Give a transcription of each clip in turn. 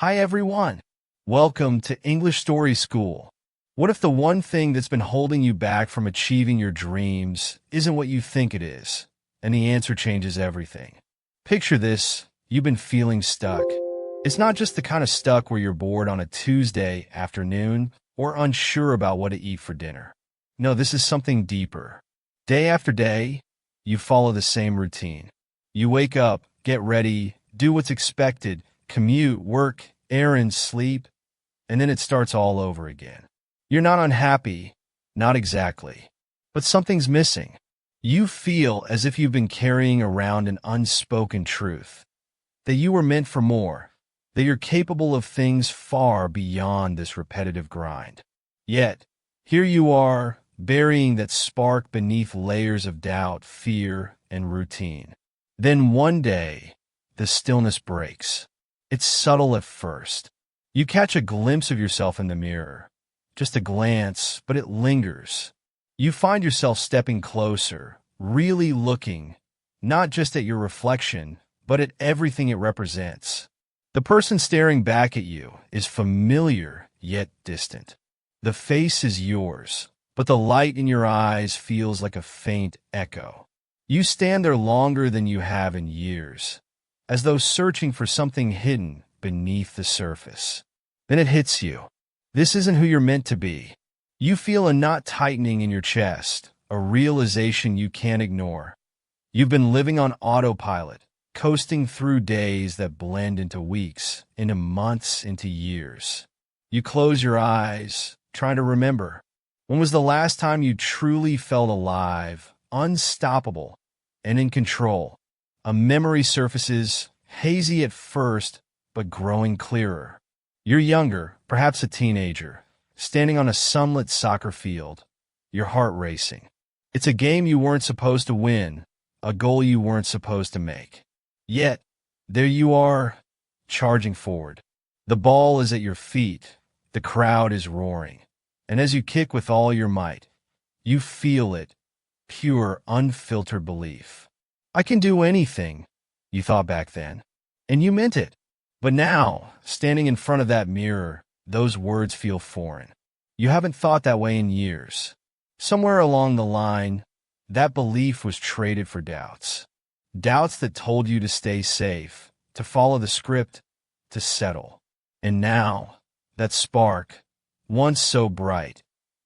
Hi everyone! Welcome to English Story School. What if the one thing that's been holding you back from achieving your dreams isn't what you think it is, and the answer changes everything? Picture this, you've been feeling stuck. It's not just the kind of stuck where you're bored on a Tuesday afternoon or unsure about what to eat for dinner. No, this is something deeper. Day after day, you follow the same routine. You wake up, get ready, do what's expected, commute, work, errands, sleep, and then it starts all over again. You're not unhappy, not exactly, but something's missing. You feel as if you've been carrying around an unspoken truth, that you were meant for more, that you're capable of things far beyond this repetitive grind. Yet, here you are, burying that spark beneath layers of doubt, fear, and routine. Then one day, the stillness breaks. It's subtle at first. You catch a glimpse of yourself in the mirror. Just a glance, but it lingers. You find yourself stepping closer, really looking, not just at your reflection, but at everything it represents. The person staring back at you is familiar, yet distant. The face is yours, but the light in your eyes feels like a faint echo. You stand there longer than you have in years, as though searching for something hidden beneath the surface. Then it hits you. This isn't who you're meant to be. You feel a knot tightening in your chest, a realization you can't ignore. You've been living on autopilot, coasting through days that blend into weeks, into months, into years. You close your eyes, trying to remember. When was the last time you truly felt alive, unstoppable, and in control? A memory surfaces, hazy at first, but growing clearer. You're younger, perhaps a teenager, standing on a sunlit soccer field, your heart racing. It's a game you weren't supposed to win, a goal you weren't supposed to make. Yet, there you are, charging forward. The ball is at your feet, the crowd is roaring, and as you kick with all your might, you feel it, pure, unfiltered belief. I can do anything, you thought back then, and you meant it. But now, standing in front of that mirror, those words feel foreign. You haven't thought that way in years. Somewhere along the line, that belief was traded for doubts. Doubts that told you to stay safe, to follow the script, to settle. And now, that spark, once so bright,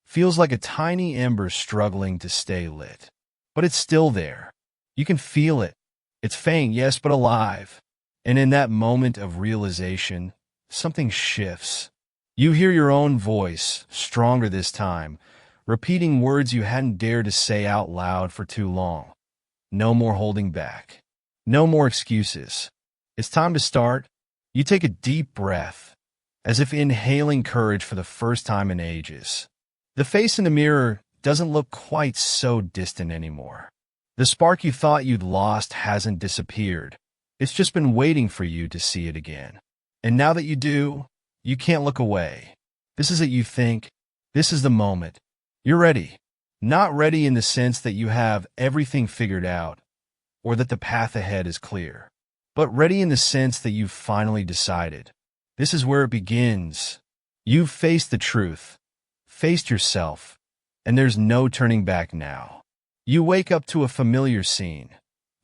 feels like a tiny ember struggling to stay lit. But it's still there. You can feel it. It's faint, yes, but alive. And in that moment of realization, something shifts. You hear your own voice, stronger this time, repeating words you hadn't dared to say out loud for too long. No more holding back. No more excuses. It's time to start. You take a deep breath, as if inhaling courage for the first time in ages. The face in the mirror doesn't look quite so distant anymore. The spark you thought you'd lost hasn't disappeared. It's just been waiting for you to see it again. And now that you do, you can't look away. This is it, you think. This is the moment. You're ready. Not ready in the sense that you have everything figured out, or that the path ahead is clear, but ready in the sense that you've finally decided. This is where it begins. You've faced the truth, faced yourself, and there's no turning back now. You wake up to a familiar scene,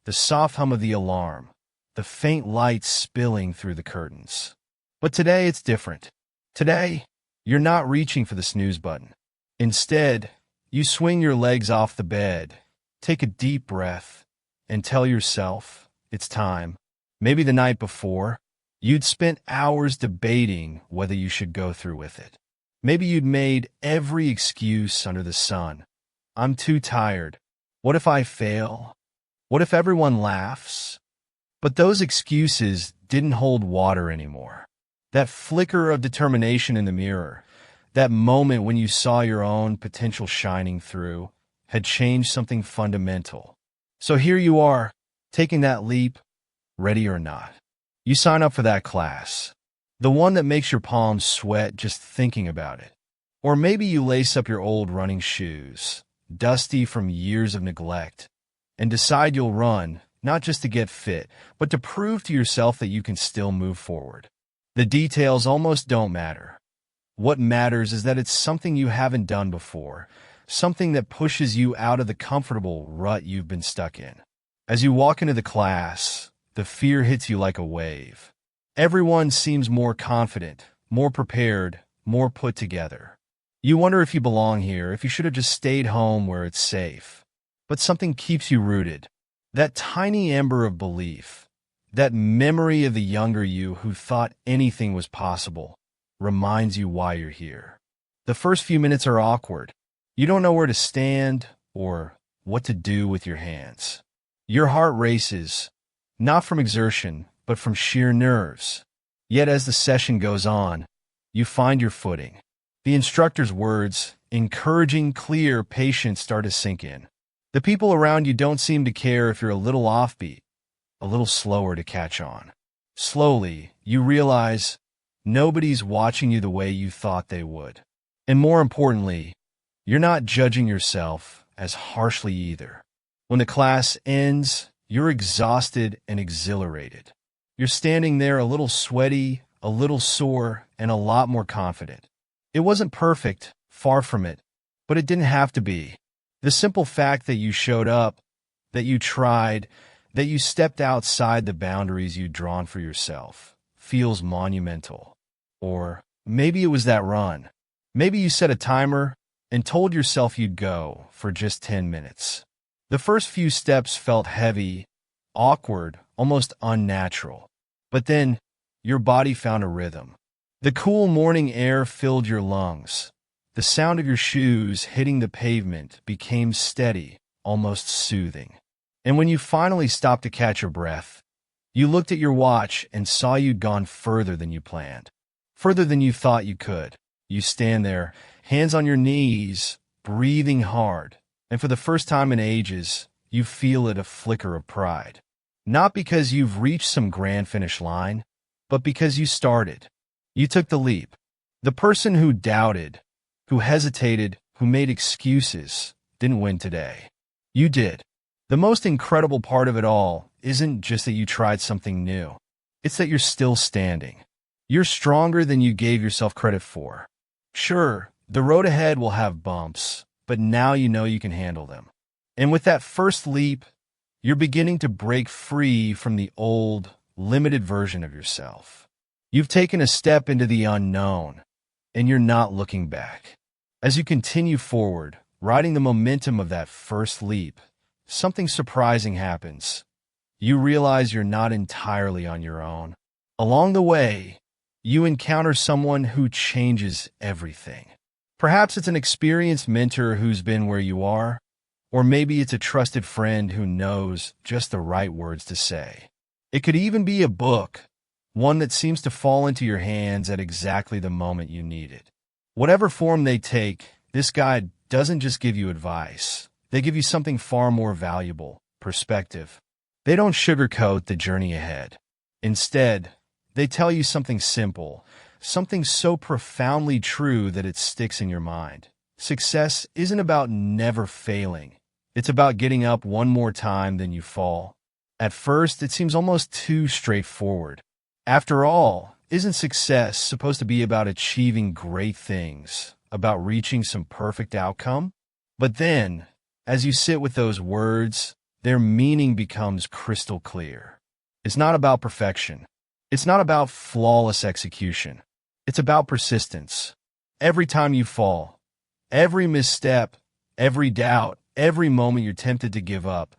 the soft hum of the alarm, the faint light spilling through the curtains. But today it's different. Today, you're not reaching for the snooze button. Instead, you swing your legs off the bed, take a deep breath, and tell yourself, it's time. Maybe the night before, you'd spent hours debating whether you should go through with it. Maybe you'd made every excuse under the sun. I'm too tired. What if I fail? What if everyone laughs? But those excuses didn't hold water anymore. That flicker of determination in the mirror, that moment when you saw your own potential shining through, had changed something fundamental. So here you are, taking that leap, ready or not. You sign up for that class, the one that makes your palms sweat just thinking about it. Or maybe you lace up your old running shoes, dusty from years of neglect, and decide you'll run, not just to get fit, but to prove to yourself that you can still move forward. The details almost don't matter. What matters is that it's something you haven't done before, something that pushes you out of the comfortable rut you've been stuck in. As you walk into the class, the fear hits you like a wave. Everyone seems more confident, more prepared, more put together. You wonder if you belong here, if you should have just stayed home where it's safe. But something keeps you rooted. That tiny ember of belief, that memory of the younger you who thought anything was possible, reminds you why you're here. The first few minutes are awkward. You don't know where to stand or what to do with your hands. Your heart races, not from exertion, but from sheer nerves. Yet as the session goes on, you find your footing. The instructor's words, encouraging, clear, patient, start to sink in. The people around you don't seem to care if you're a little offbeat, a little slower to catch on. Slowly, you realize nobody's watching you the way you thought they would. And more importantly, you're not judging yourself as harshly either. When the class ends, you're exhausted and exhilarated. You're standing there a little sweaty, a little sore, and a lot more confident. It wasn't perfect, far from it, but it didn't have to be. The simple fact that you showed up, that you tried, that you stepped outside the boundaries you'd drawn for yourself, feels monumental. Or maybe it was that run. Maybe you set a timer and told yourself you'd go for just 10 minutes. The first few steps felt heavy, awkward, almost unnatural. But then, your body found a rhythm. The cool morning air filled your lungs. The sound of your shoes hitting the pavement became steady, almost soothing. And when you finally stopped to catch your breath, you looked at your watch and saw you'd gone further than you planned. Further than you thought you could. You stand there, hands on your knees, breathing hard. And for the first time in ages, you feel it a flicker of pride. Not because you've reached some grand finish line, but because you started. You took the leap. The person who doubted, who hesitated, who made excuses, didn't win today. You did. The most incredible part of it all isn't just that you tried something new. It's that you're still standing. You're stronger than you gave yourself credit for. Sure, the road ahead will have bumps, but now you know you can handle them. And with that first leap, you're beginning to break free from the old, limited version of yourself. You've taken a step into the unknown, and you're not looking back. As you continue forward, riding the momentum of that first leap, something surprising happens. You realize you're not entirely on your own. Along the way, you encounter someone who changes everything. Perhaps it's an experienced mentor who's been where you are, or maybe it's a trusted friend who knows just the right words to say. It could even be a book, one that seems to fall into your hands at exactly the moment you need it. Whatever form they take, this guide doesn't just give you advice. They give you something far more valuable, perspective. They don't sugarcoat the journey ahead. Instead, they tell you something simple, something so profoundly true that it sticks in your mind. Success isn't about never failing. It's about getting up one more time than you fall. At first, it seems almost too straightforward. After all, isn't success supposed to be about achieving great things, about reaching some perfect outcome? But then, as you sit with those words, their meaning becomes crystal clear. It's not about perfection. It's not about flawless execution. It's about persistence. Every time you fall, every misstep, every doubt, every moment you're tempted to give up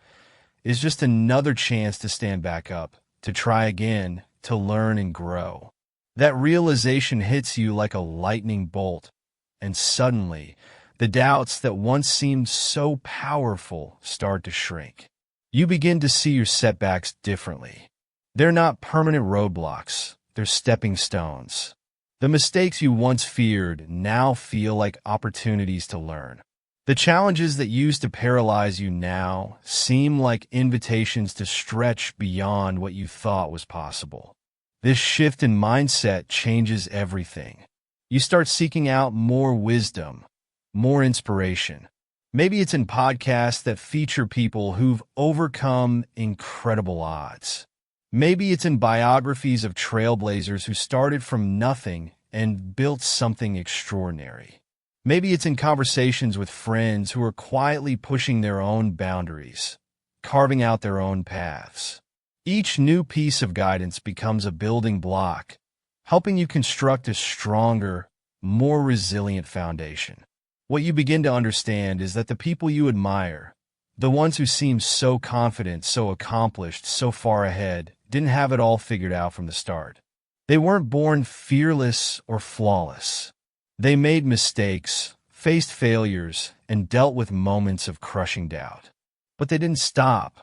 is just another chance to stand back up, to try again, to learn and grow. That realization hits you like a lightning bolt, and suddenly, the doubts that once seemed so powerful start to shrink. You begin to see your setbacks differently. They're not permanent roadblocks, they're stepping stones. The mistakes you once feared now feel like opportunities to learn. The challenges that used to paralyze you now seem like invitations to stretch beyond what you thought was possible. This shift in mindset changes everything. You start seeking out more wisdom, more inspiration. Maybe it's in podcasts that feature people who've overcome incredible odds. Maybe it's in biographies of trailblazers who started from nothing and built something extraordinary. Maybe it's in conversations with friends who are quietly pushing their own boundaries, carving out their own paths. Each new piece of guidance becomes a building block, helping you construct a stronger, more resilient foundation. What you begin to understand is that the people you admire, the ones who seem so confident, so accomplished, so far ahead, didn't have it all figured out from the start. They weren't born fearless or flawless. They made mistakes, faced failures, and dealt with moments of crushing doubt. But they didn't stop.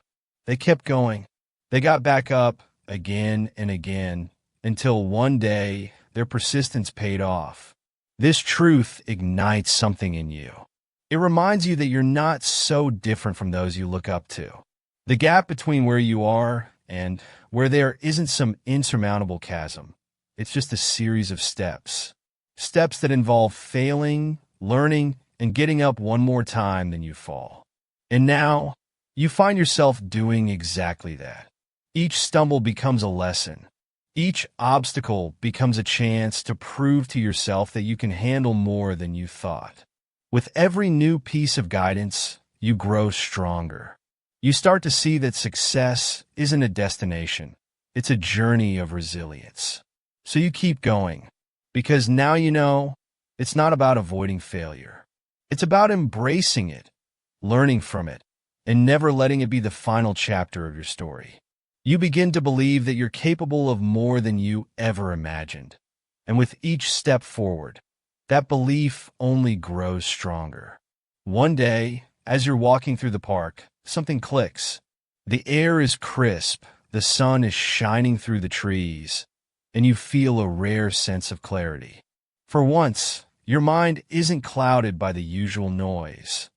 They kept going. They got back up again and again until one day their persistence paid off. This truth ignites something in you. It reminds you that you're not so different from those you look up to. The gap between where you are and where there isn't some insurmountable chasm. It's just a series of steps. Steps that involve failing, learning, and getting up one more time than you fall. And now, you find yourself doing exactly that. Each stumble becomes a lesson. Each obstacle becomes a chance to prove to yourself that you can handle more than you thought. With every new piece of guidance, you grow stronger. You start to see that success isn't a destination. It's a journey of resilience. So you keep going, because now you know it's not about avoiding failure. It's about embracing it, learning from it, and never letting it be the final chapter of your story. You begin to believe that you're capable of more than you ever imagined. And with each step forward, that belief only grows stronger. One day, as you're walking through the park, something clicks. The air is crisp, the sun is shining through the trees, and you feel a rare sense of clarity. For once, your mind isn't clouded by the usual noise.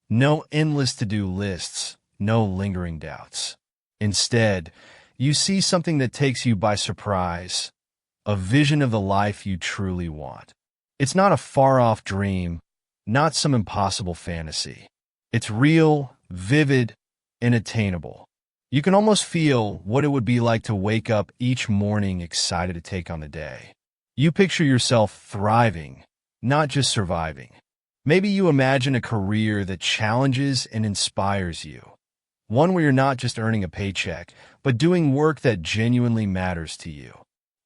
No endless to-do lists, no lingering doubts. Instead, you see something that takes you by surprise, a vision of the life you truly want. It's not a far-off dream, not some impossible fantasy. It's real, vivid, and attainable. You can almost feel what it would be like to wake up each morning excited to take on the day. You picture yourself thriving, not just surviving. Maybe you imagine a career that challenges and inspires you. One where you're not just earning a paycheck, but doing work that genuinely matters to you.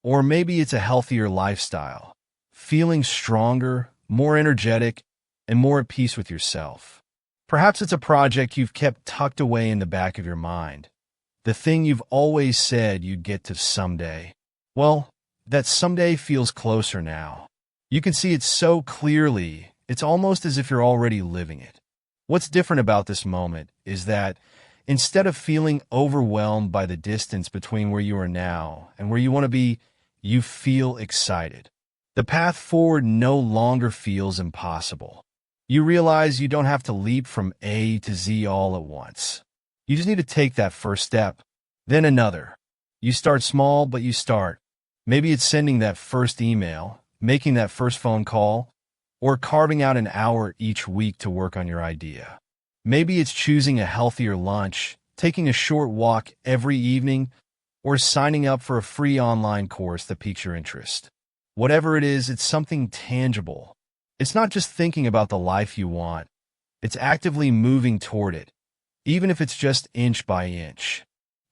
Or maybe it's a healthier lifestyle, feeling stronger, more energetic, and more at peace with yourself. Perhaps it's a project you've kept tucked away in the back of your mind, the thing you've always said you'd get to someday. Well, that someday feels closer now. You can see it so clearly, it's almost as if you're already living it. What's different about this moment is that instead of feeling overwhelmed by the distance between where you are now and where you want to be, you feel excited. The path forward no longer feels impossible. You realize you don't have to leap from A to Z all at once. You just need to take that first step, then another. You start small, but you start. Maybe it's sending that first email, making that first phone call, or carving out an hour each week to work on your idea. Maybe it's choosing a healthier lunch, taking a short walk every evening, or signing up for a free online course that piques your interest. Whatever it is, it's something tangible. It's not just thinking about the life you want. It's actively moving toward it, even if it's just inch by inch.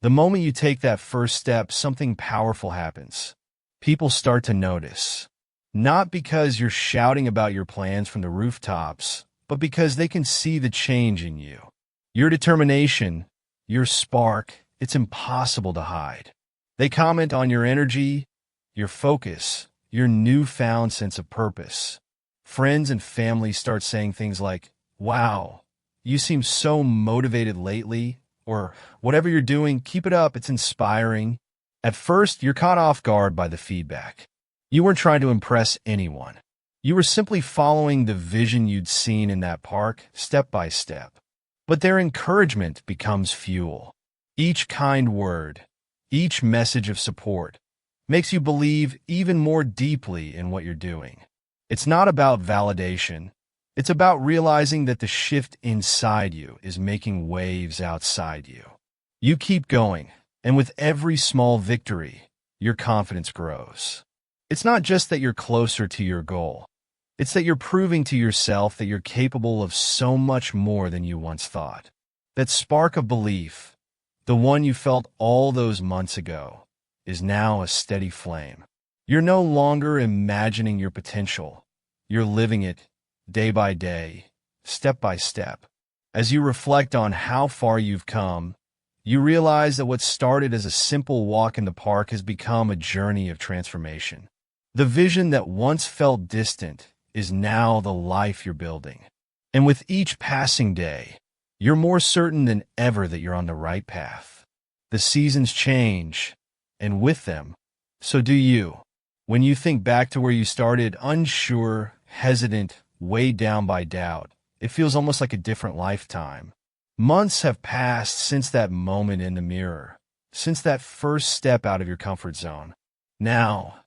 The moment you take that first step, something powerful happens. People start to notice. Not because you're shouting about your plans from the rooftops, but because they can see the change in you. Your determination, your spark, it's impossible to hide. They comment on your energy, your focus, your newfound sense of purpose. Friends and family start saying things like, "Wow, you seem so motivated lately," or "Whatever you're doing, keep it up, it's inspiring." At first, you're caught off guard by the feedback. You weren't trying to impress anyone. You were simply following the vision you'd seen in that park, step by step. But their encouragement becomes fuel. Each kind word, each message of support, makes you believe even more deeply in what you're doing. It's not about validation. It's about realizing that the shift inside you is making waves outside you. You keep going, And with every small victory, your confidence grows. It's not just that you're closer to your goal. It's that you're proving to yourself that you're capable of so much more than you once thought. That spark of belief, the one you felt all those months ago, is now a steady flame. You're no longer imagining your potential. You're living it day by day, step by step. As you reflect on how far you've come, you realize that what started as a simple walk in the park has become a journey of transformation. The vision that once felt distant is now the life you're building. And with each passing day, you're more certain than ever that you're on the right path. The seasons change, and with them, so do you. When you think back to where you started, unsure, hesitant, weighed down by doubt, it feels almost like a different lifetime. Months have passed since that moment in the mirror, since that first step out of your comfort zone. Now,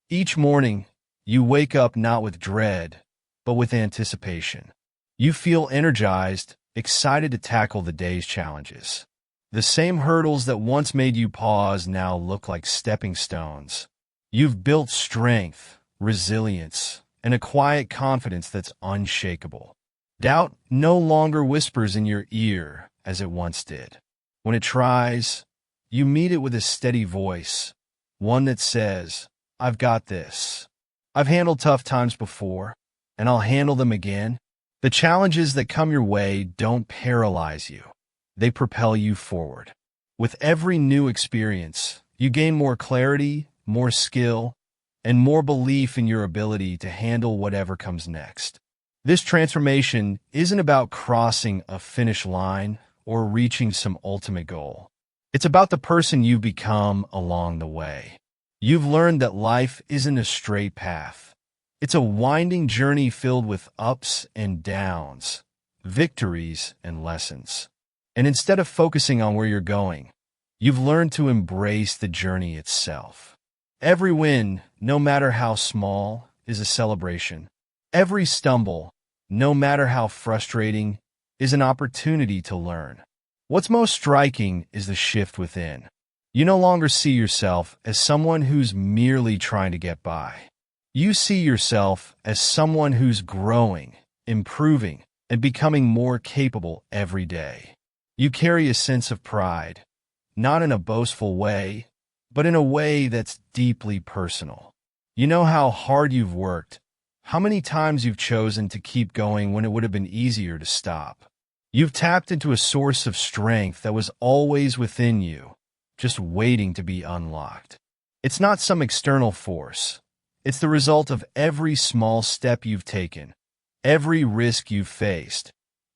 each morning, you wake up not with dread, but with anticipation. You feel energized, excited to tackle the day's challenges. The same hurdles that once made you pause now look like stepping stones. You've built strength, resilience, and a quiet confidence that's unshakable. Doubt no longer whispers in your ear as it once did. When it tries, you meet it with a steady voice, one that says, "I've got this. I've handled tough times before, and I'll handle them again." The challenges that come your way don't paralyze you. They propel you forward. With every new experience, you gain more clarity, more skill, and more belief in your ability to handle whatever comes next. This transformation isn't about crossing a finish line or reaching some ultimate goal. It's about the person you've become along the way. You've learned that life isn't a straight path. It's a winding journey filled with ups and downs, victories and lessons. And instead of focusing on where you're going, you've learned to embrace the journey itself. Every win, no matter how small, is a celebration. Every stumble, no matter how frustrating, is an opportunity to learn. What's most striking is the shift within. You no longer see yourself as someone who's merely trying to get by. You see yourself as someone who's growing, improving, and becoming more capable every day. You carry a sense of pride, not in a boastful way, but in a way that's deeply personal. You know how hard you've worked, how many times you've chosen to keep going when it would have been easier to stop. You've tapped into a source of strength that was always within you, just waiting to be unlocked. It's not some external force. It's the result of every small step you've taken, every risk you've faced,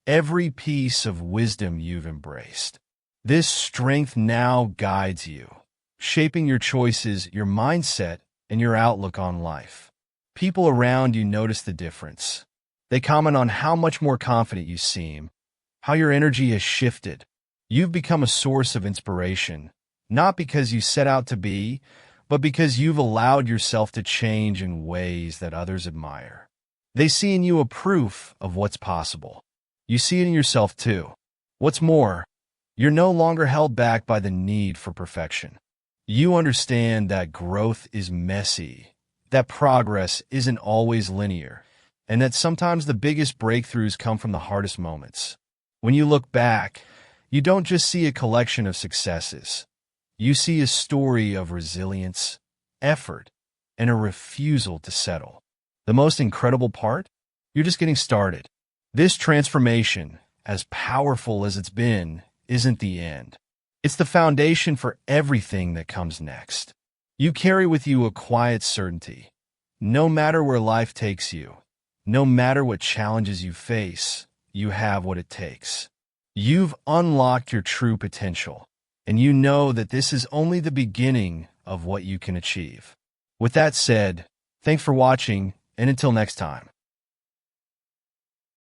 every piece of wisdom you've embraced. This strength now guides you, shaping your choices, your mindset, and your outlook on life. People around you notice the difference. They comment on how much more confident you seem, how your energy has shifted. You've become a source of inspiration, not because you set out to be, but because you've allowed yourself to change in ways that others admire. They see in you a proof of what's possible. You see it in yourself too. What's more, you're no longer held back by the need for perfection. You understand that growth is messy, that progress isn't always linear, and that sometimes the biggest breakthroughs come from the hardest moments. When you look back, you don't just see a collection of successes. You see a story of resilience, effort, and a refusal to settle. The most incredible part? You're just getting started. This transformation, as powerful as it's been, isn't the end. It's the foundation for everything that comes next. You carry with you a quiet certainty. No matter where life takes you, no matter what challenges you face, you have what it takes. You've unlocked your true potential, and you know that this is only the beginning of what you can achieve. With that said, thanks for watching, and until next time.